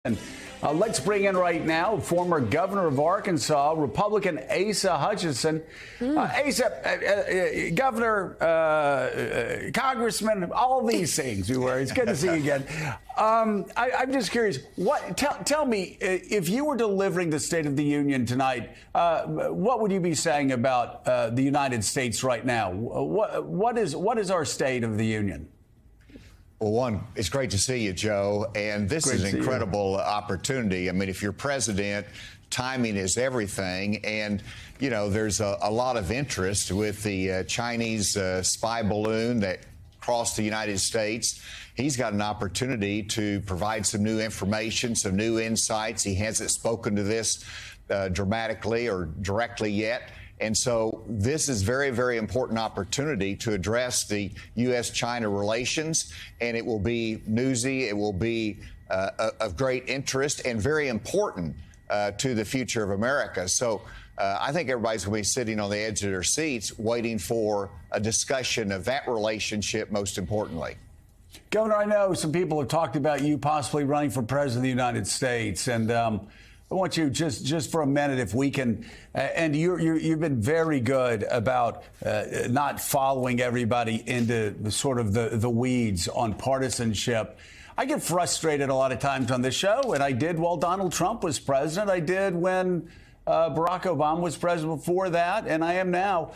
And let's bring in right now former governor of Arkansas, Republican Asa Hutchinson. Asa, governor, congressman, all these things you were. It's good to see you again. I'm just curious. Tell me, if you were delivering the State of the Union tonight, what would you be saying about the United States right now? What is our State of the Union? Well, one, it's great to see you, Joe. And this is an incredible opportunity. I mean, if you're president, timing is everything. And, you know, there's a lot of interest with the Chinese spy balloon that crossed the United States. He's got an opportunity to provide some new information, some new insights. He hasn't spoken to this dramatically or directly yet. And so this is very, very important opportunity to address the U.S.-China relations, and it will be newsy. It will be of great interest and very important to the future of America. So I think everybody's going to be sitting on the edge of their seats waiting for a discussion of that relationship, most importantly. Governor, I know some people have talked about you possibly running for president of the United States, and I want you just for a minute, if we can, and you've been very good about not following everybody into the weeds on partisanship. I get frustrated a lot of times on this show, and I did while Donald Trump was president. I did when Barack Obama was president before that, and I am now.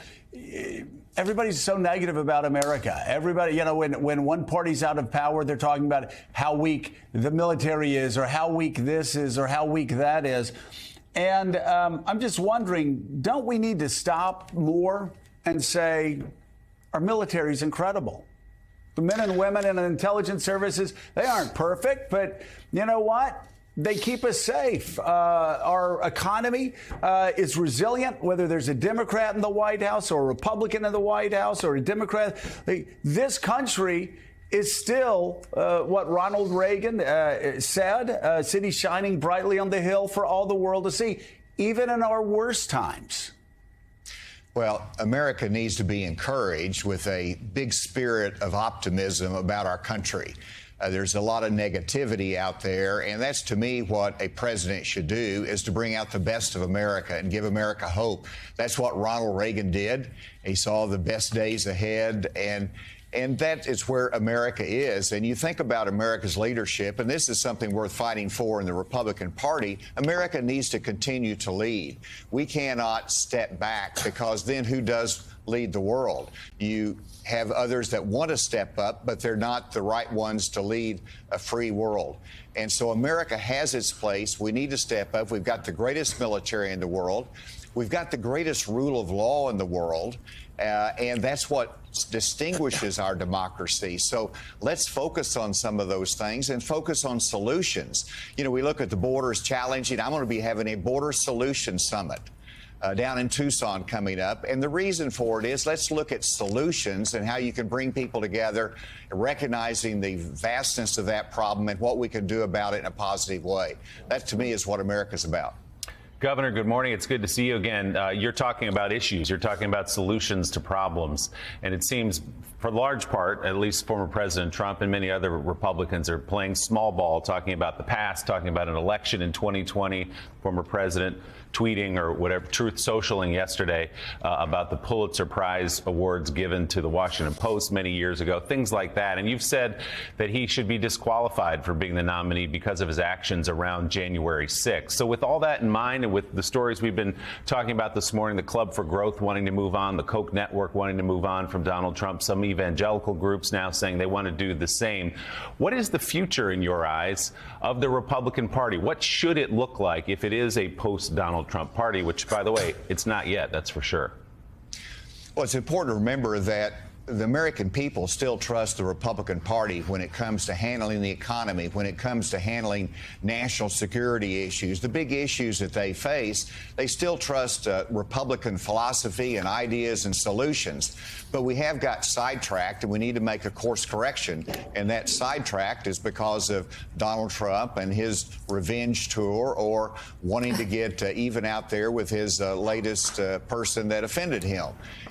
Everybody's so negative about America. Everybody, you know, when one party's out of power, they're talking about how weak the military is or how weak this is or how weak that is. And I'm just wondering, don't we need to stop more and say our military is incredible? The men and women in the intelligence services, they aren't perfect, but you know what? They keep us safe. Our economy is resilient, whether there's a Democrat in the White House or a Republican in the White House or a Democrat. This country is still what Ronald Reagan said, a city shining brightly on the hill for all the world to see, even in our worst times. Well, America needs to be encouraged with a big spirit of optimism about our country. There's a lot of negativity out there, and that's, to me, what a president should do, is to bring out the best of America and give America hope. That's what Ronald Reagan did. He saw the best days ahead, and that is where America is. And you think about America's leadership, and this is something worth fighting for in the Republican Party. America needs to continue to lead. We cannot step back, because then who does lead the world? You have others that want to step up, but they're not the right ones to lead a free world. And so America has its place. We need to step up. We've got the greatest military in the world. We've got the greatest rule of law in the world. And that's what distinguishes our democracy. So let's focus on some of those things and focus on solutions. You know, we look at the borders challenging. I'm going to be having a border solution summit down in Tucson coming up. And the reason for it is, let's look at solutions and how you can bring people together, recognizing the vastness of that problem and what we can do about it in a positive way. That, to me, is what America's about. Governor, good morning. It's good to see you again. You're talking about issues. You're talking about solutions to problems. And it seems, for large part, at least former President Trump and many other Republicans are playing small ball, talking about the past, talking about an election in 2020, former president tweeting or whatever, Truth Socialing yesterday about the Pulitzer Prize awards given to the Washington Post many years ago, things like that. And you've said that he should be disqualified for being the nominee because of his actions around January 6th. So with all that in mind, and with the stories we've been talking about this morning, the Club for Growth wanting to move on, the Koch network wanting to move on from Donald Trump, some evangelical groups now saying they want to do the same. What is the future, in your eyes, of the Republican Party? What should it look like if it is a post-Donald Trump party, which, by the way, it's not yet, that's for sure? Well, it's important to remember that the American people still trust the Republican Party when it comes to handling the economy, when it comes to handling national security issues, the big issues that they face. They still trust Republican philosophy and ideas and solutions. But we have got sidetracked, and we need to make a course correction. And that sidetracked is because of Donald Trump and his revenge tour, or wanting to get even out there with his latest person that offended him.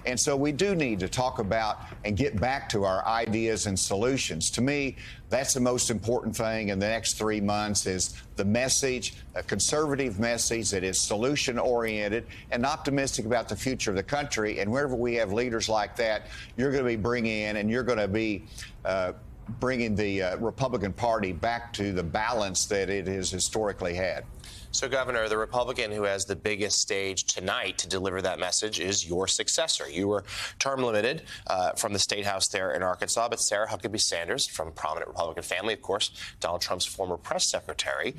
And so we do need to talk about stop and get back to our ideas and solutions. To me, that's the most important thing in the next 3 months is the message, a conservative message that is solution-oriented and optimistic about the future of the country. And wherever we have leaders like that, you're going to be bringing in and you're going to be bringing the Republican Party back to the balance that it has historically had. So, Governor, the Republican who has the biggest stage tonight to deliver that message is your successor. You were term limited from the State House there in Arkansas, but Sarah Huckabee Sanders, from a prominent Republican family, of course, Donald Trump's former press secretary,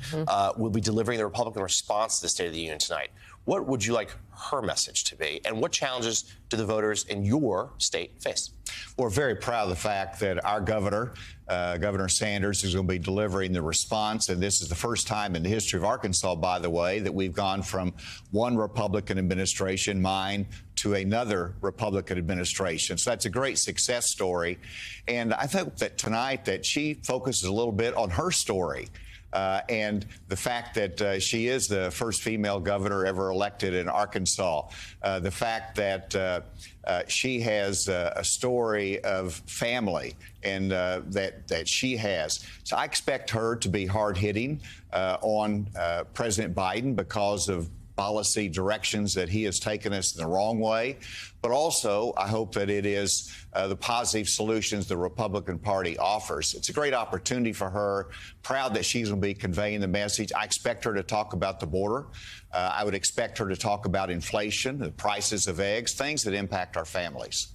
will be delivering the Republican response to the State of the Union tonight. What would you like her message to be, and what challenges do the voters in your state face? We're very proud of the fact that our governor, Governor Sanders, is going to be delivering the response. And this is the first time in the history of Arkansas, by the way, that we've gone from one Republican administration, mine, to another Republican administration. So that's a great success story. And I think that tonight that she focuses a little bit on her story. And the fact that she is the first female governor ever elected in Arkansas, the fact that she has a story of family and that she has. So I expect her to be hard-hitting on President Biden because of policy directions that he has taken us in the wrong way. But also, I hope that it is the positive solutions the Republican Party offers. It's a great opportunity for her. Proud that she's going to be conveying the message. I expect her to talk about the border. I would expect her to talk about inflation, the prices of eggs, things that impact our families.